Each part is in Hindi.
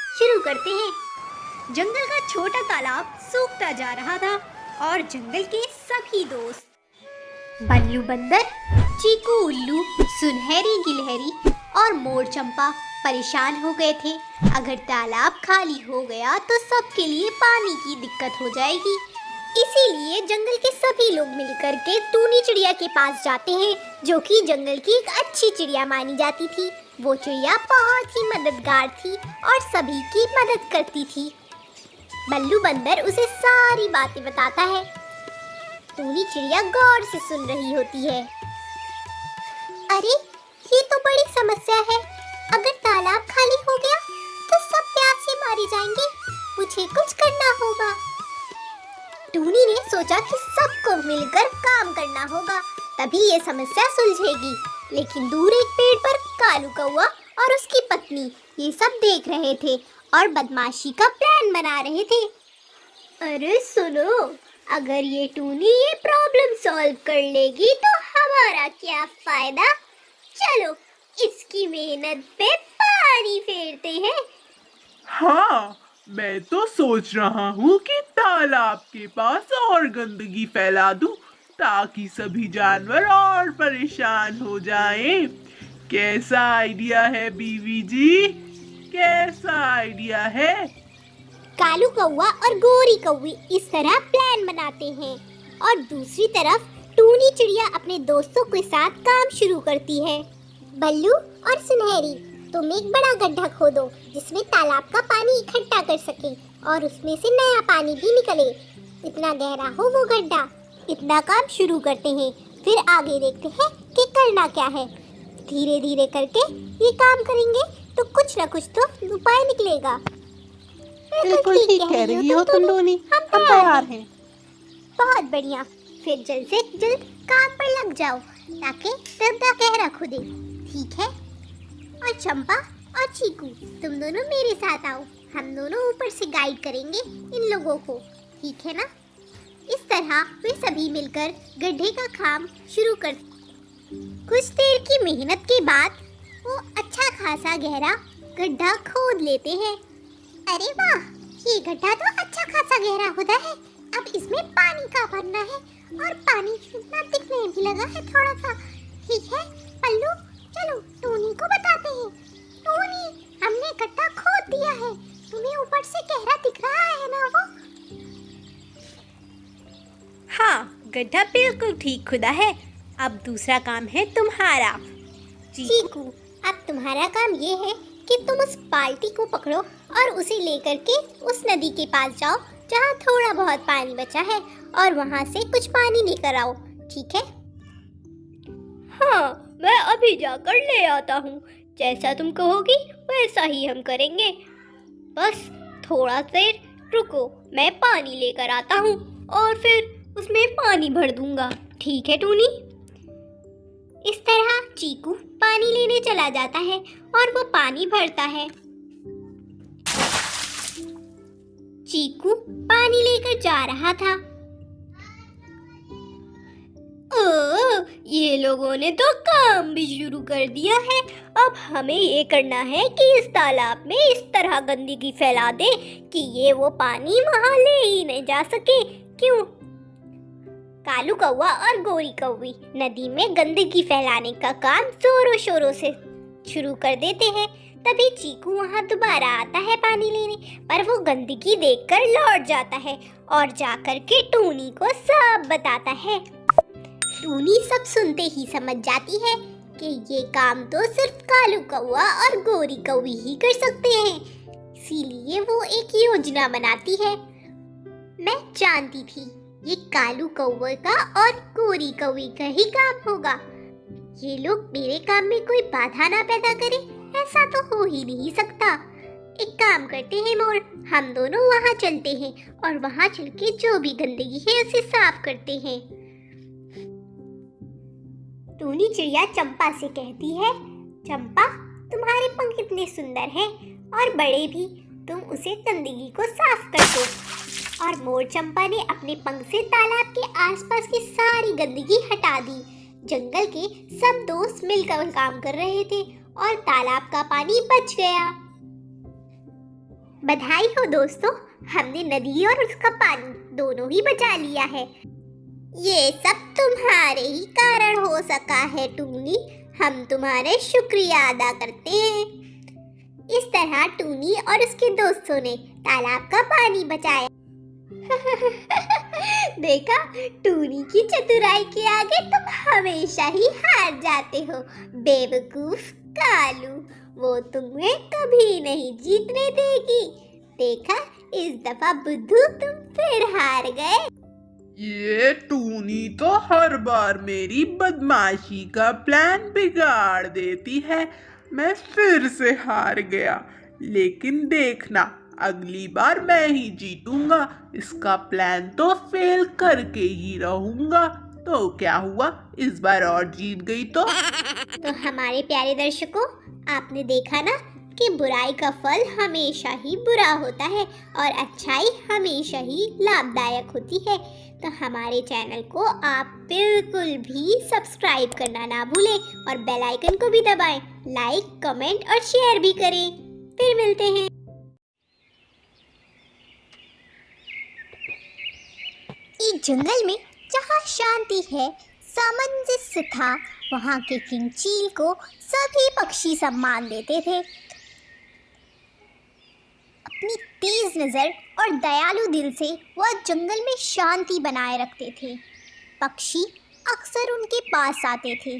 शुरू करते हैं। जंगल का छोटा तालाब सूखता जा रहा था और जंगल के सभी दोस्त बल्लू बंदर, चीकू उल्लू, सुनहरी गिलहरी और मोर चंपा परेशान हो गए थे। अगर तालाब खाली हो गया तो सबके लिए पानी की दिक्कत हो जाएगी। इसीलिए जंगल के सभी लोग मिलकर के टूनी चिड़िया के पास जाते हैं, जो कि जंगल की एक अच्छी चिड़िया मानी जाती थी। वो चिड़िया बहुत ही मददगार थी और सभी की मदद करती थी। बल्लू बंदर उसे सारी बातें बताता है। टूनी चिड़िया गौर से सुन रही होती है। अरे, ये तो बड़ी समस्या है। अगर तालाब खाली हो गया तो सब प्यास से मारे जाएंगे। मुझे कुछ करना होगा। टूनी ने सोचा कि सबको मिलकर काम करना होगा, तभी ये समस्या सुलझेगी। लेकिन दूर एक पेड़ पर कालू कौवा और उसकी पत्नी ये सब देख रहे थे और बदमाशी का प्लान बना रहे थे। अरे सुनो, अगर ये टूनी ये प्रॉब्लम सॉल्व कर लेगी तो हमारा क्या फायदा। चलो इसकी मेहनत पे पानी फेरते हैं। हाँ, मैं तो सोच रहा हूँ कि तालाब के पास और गंदगी फैला दूं ताकि सभी जानवर और परेशान हो जाएं। कैसा आइडिया है बीवी जी? कैसा आइडिया है? कालू कौवा और गोरी कौवी इस तरह प्लान बनाते हैं और दूसरी तरफ टूनी चिड़िया अपने दोस्तों के साथ काम शुरू करती है। बल्लू और सुनहरी, तुम एक बड़ा गड्ढा खोदो जिसमें तालाब का पानी इकट्ठा कर सके और उसमें से नया पानी भी निकले। इतना गहरा हो वो गड्ढा। इतना काम शुरू करते हैं, फिर आगे देखते हैं कि करना क्या है। धीरे धीरे करके ये काम करेंगे तो कुछ न कुछ तो उपाय निकलेगा। बिल्कुल ठीक कह रही हो तुम टूनी, हम तैयार हैं। बहुत बढ़िया, फिर जल्द से जल्द काम पर लग जाओ ताकि गड्ढा गहरा खोदे। ठीक है? और चंपा और चीकू, तुम दोनों मेरे साथ आओ। हम दोनों ऊपर से गाइड करेंगे इन लोगों को। ठीक है ना? इस तरह वे सभी मिलकर गड्ढे का काम शुरू कर। कुछ देर की मेहनत के बाद वो अच्छा खासा गहरा गड्ढा खोद लेते हैं। अरे वाह, ये गड्ढा तो अच्छा खासा गहरा होता है। अब इसमें पानी का भरना है और पानी कितना दिखने भी लगा है थोड़ा सा। ठीक है पल्लू, चलो टूनी को बताते हैं। टूनी, हमने गड्ढा खोद दिया है। तुम्हें ऊपर से गहरा दिख रहा है ना वो? हाँ, गड्ढा बिल्कुल ठीक खुदा है। अब दूसरा काम है तुम्हारा। चीकू, अब तुम्हारा काम ये है कि तुम उस बाल्टी को पकड़ो और उसे लेकर के उस नदी के पास जाओ जहाँ थोड़ा बहुत पानी बचा है और वहाँ से कुछ पानी लेकर आओ। ठीक है? हाँ, मैं अभी जाकर ले आता हूँ। जैसा तुम कहोगी वैसा ही हम करेंगे। बस थोड़ा देर रुको, मैं पानी लेकर आता हूँ और फिर उसमें पानी भर दूंगा। ठीक है टूनी? इस तरह चीकू पानी लेने चला जाता है और वो पानी भरता है। चीकू पानी लेकर जा रहा था। ओह, ये लोगों ने तो काम भी शुरू कर दिया है। अब हमें ये करना है कि इस तालाब में इस तरह गंदगी फैला दे कि ये वो पानी वहाँ ले ही नहीं जा सके। क्यों? कालू कौवा और गोरी कौवी नदी में गंदगी फैलाने का काम जोरों शोरों से शुरू कर देते हैं। तभी चीकू वहाँ दोबारा आता है पानी लेने, पर वो गंदगी देखकर लौट जाता है और जाकर के टूनी को सब बताता है। टूनी सब सुनते ही समझ जाती है कि ये काम तो सिर्फ कालू कौवा और गोरी कौवी ही कर सकते हैं। इसीलिए वो एक योजना बनाती है। मैं जानती थी ये कालू कौवे का और गोरी कौवी का ही काम होगा। ये लोग मेरे काम में कोई बाधा ना पैदा करे, ऐसा तो हो ही नहीं सकता। एक काम करते हैं मोर, हम दोनों वहाँ चलते हैं और वहाँ चल के जो भी गंदगी है उसे साफ करते हैं। टूनी चिड़िया चंपा से कहती है, चंपा तुम्हारे पंख इतने सुंदर हैं और बड़े भी, तुम उसे गंदगी को साफ कर दो। और मोर चंपा ने अपने पंख से तालाब के आसपास की सारी गंदगी हटा दी। जंगल के सब दोस्त मिलकर काम कर रहे थे और तालाब का पानी बच गया। बधाई हो दोस्तों, हमने नदी और उसका पानी दोनों ही बचा लिया है। ये सब तुम्हारे ही कारण हो सका है टूनी, हम तुम्हारे शुक्रिया अदा करते हैं। इस तरह टूनी और उसके दोस्तों ने तालाब का पानी बचाया। देखा, टूनी की चतुराई के आगे तुम हमेशा ही हार जाते हो बेवकूफ कालू, वो तुम्हें कभी नहीं जीतने देगी। देखा, इस दफा बुद्धू तुम फिर हार गए। ये टूनी तो हर बार मेरी बदमाशी का प्लान बिगाड़ देती है। मैं फिर से हार गया, लेकिन देखना अगली बार मैं ही जीतूंगा। इसका प्लान तो फेल करके ही रहूंगा। तो क्या हुआ, इस बार और जीत गई तो हमारे प्यारे दर्शकों, आपने देखा ना कि बुराई का फल हमेशा ही बुरा होता है और अच्छाई हमेशा ही लाभदायक होती है। तो हमारे चैनल को आप बिल्कुल भी सब्सक्राइब करना ना भूलें और बेल आइकन को भी दबाएं। लाइक, कमेंट और शेयर भी करें। फिर मिलते हैं। इस जंगल में जहाँ शांति है, सामंजस्य था, वहाँ के किंग चील को सभी पक्षी सम्मान देते थे। अपनी तेज नज़र और दयालु दिल से वह जंगल में शांति बनाए रखते थे। पक्षी अक्सर उनके पास आते थे,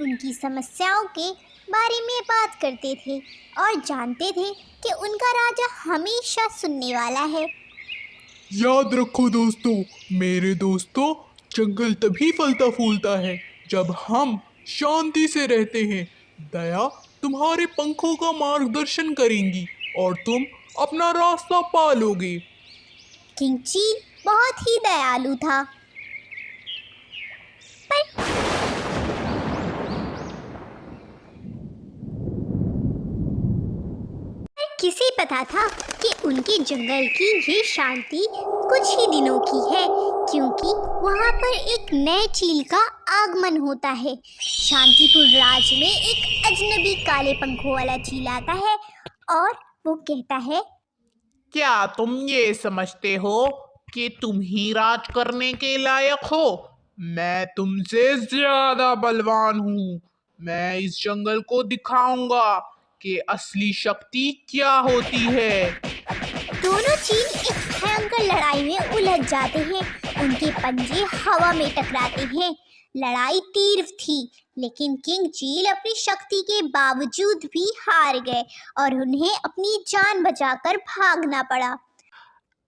उनकी समस्याओं के बारे में बात करते थे और जानते थे कि उनका राजा हमेशा सुनने वाला है। याद रखो दोस्तों, मेरे दोस्तों, जंगल तभी फलता फूलता है जब हम शांति से रहते हैं। दया तुम्हारे पंखों का मार्गदर्शन करेंगी और तुम अपना रास्ता पालोगे। किंग चील बहुत ही दयालु था, पर किसे पता था कि उनके जंगल की ये शांति कुछ ही दिनों की है, क्योंकि वहाँ पर एक नए चील का आगमन होता है। शांतिपुर राज में एक अजनबी काले पंखों वाला चील आता है और वो कहता है, क्या तुम ये समझते हो कि तुम ही राज करने के लायक हो? मैं तुमसे ज्यादा बलवान हूँ। मैं इस जंगल को दिखाऊंगा कि असली शक्ति क्या होती है। दोनों चील एक भयंकर लड़ाई में उलझ जाते हैं। उनके पंजे हवा में टकराते हैं। लड़ाई तीव्र थी, लेकिन किंग चील अपनी शक्ति के बावजूद भी हार गए और उन्हें अपनी जान बचाकर भागना पड़ा।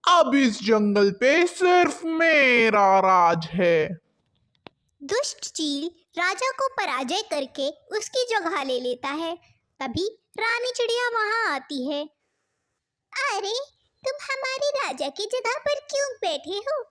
अब इस जंगल पे सिर्फ मेरा राज है। दुष्ट चील राजा को पराजय करके उसकी जगह ले लेता है। तभी रानी चिड़िया वहां आती है। अरे, तुम हमारे राजा की जगह पर क्यों बैठे हो?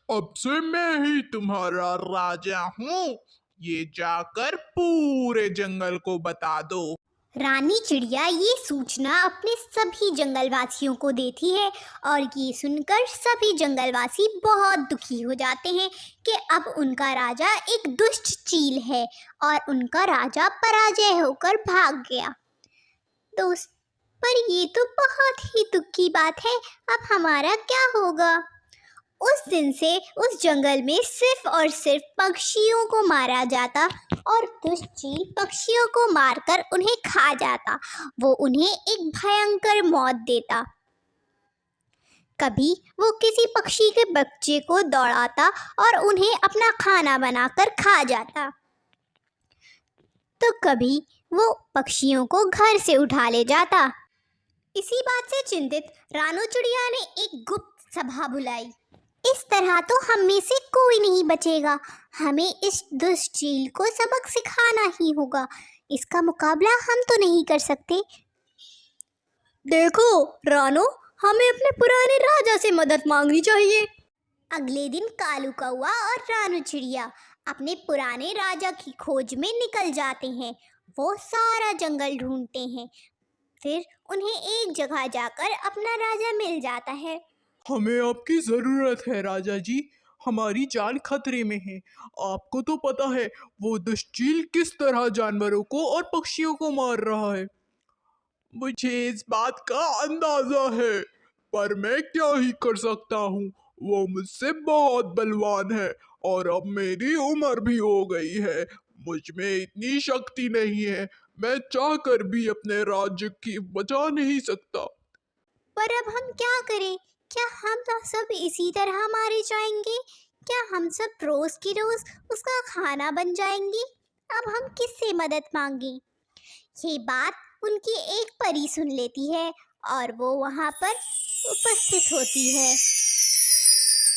अब से मैं ही तुम्हारा राजा हूँ। ये जाकर पूरे जंगल को बता दो। रानी चिड़िया ये सूचना अपने सभी जंगलवासियों को देती है और ये सुनकर सभी जंगलवासी बहुत दुखी हो जाते हैं कि अब उनका राजा एक दुष्ट चील है और उनका राजा पराजय होकर भाग गया। दोस्त, पर ये तो बहुत ही दुख की बात है। अब हमारा क्या होगा? उस दिन से उस जंगल में सिर्फ और सिर्फ पक्षियों को मारा जाता और दुष्ट चील पक्षियों को मारकर उन्हें खा जाता। वो उन्हें एक भयंकर मौत देता। कभी वो किसी पक्षी के बच्चे को दौड़ाता और उन्हें अपना खाना बनाकर खा जाता, तो कभी वो पक्षियों को घर से उठा ले जाता। इसी बात से चिंतित रानू चिड़िया ने एक गुप्त सभा बुलाई। इस तरह तो हम में से कोई नहीं बचेगा। हमें इस दुष्ट चील को सबक सिखाना ही होगा। इसका मुकाबला हम तो नहीं कर सकते। देखो रानो, हमें अपने पुराने राजा से मदद मांगनी चाहिए। अगले दिन कालू कौआ और रानू चिड़िया अपने पुराने राजा की खोज में निकल जाते हैं। वो सारा जंगल ढूंढते हैं, फिर उन्हें एक जगह जाकर अपना राजा मिल जाता है। हमें आपकी जरूरत है राजा जी, हमारी जान खतरे में है। आपको तो पता है वो दुष्ट चील किस तरह जानवरों को और पक्षियों को मार रहा है। मुझे इस बात का अंदाजा है, पर मैं क्या ही कर सकता हूँ। वो मुझसे बहुत बलवान है और अब मेरी उम्र भी हो गई है। मुझ में इतनी शक्ति नहीं है, मैं चाहकर भी अपने राज्य की बचा नहीं सकता। पर अब हम क्या करें? क्या हम तो सब इसी तरह मारे जाएंगे? क्या हम सब रोज की रोज उसका खाना बन जाएंगे? अब हम किससे मदद मांगे? ये बात उनकी एक परी सुन लेती है और वो वहाँ पर उपस्थित होती है।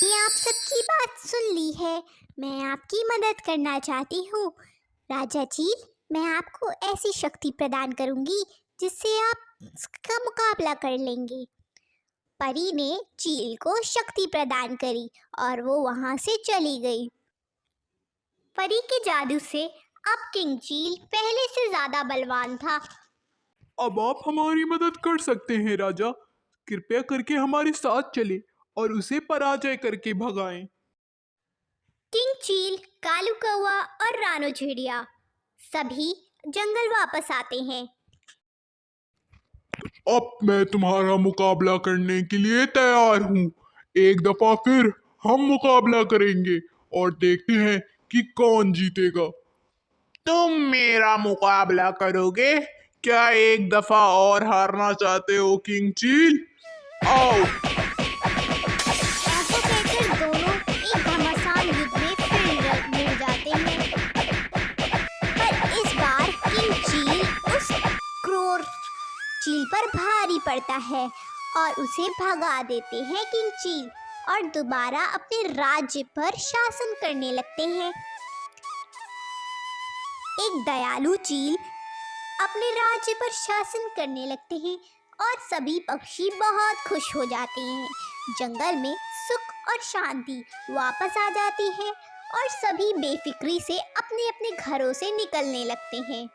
ये आप सबकी बात सुन ली है, मैं आपकी मदद करना चाहती हूँ। राजा चील, मैं आपको ऐसी शक्ति प्रदान करूँगी जिससे आप इसका मुकाबला कर लेंगे। परी ने चील को शक्ति प्रदान करी और वो वहाँ से चली गई। परी के जादू से अब किंग चील पहले से ज़्यादा बलवान था। अब आप हमारी मदद कर सकते हैं राजा। कृपया करके हमारे साथ चले और उसे पराजय करके भगाएं। किंग चील, कालू कौवा और रानो चिड़िया सभी जंगल वापस आते हैं। अब मैं तुम्हारा मुकाबला करने के लिए तैयार हूँ। एक दफा फिर हम मुकाबला करेंगे और देखते हैं कि कौन जीतेगा। तुम मेरा मुकाबला करोगे? क्या एक दफा और हारना चाहते हो किंग चील? आओ। ऐसा कहकर दोनों एक घमासान युद्ध में फिर मिल जाते हैं। पर इस बार किंग चील उस क्रूर चील पर भारी पड़ता है और उसे भगा देते हैं किंग चील और दोबारा अपने राज्य पर शासन करने लगते हैं। एक दयालु चील अपने राज्य पर शासन करने लगते हैं और सभी पक्षी बहुत खुश हो जाते हैं। जंगल में सुख और शांति वापस आ जाती है और सभी बेफिक्री से अपने अपने घरों से निकलने लगते हैं।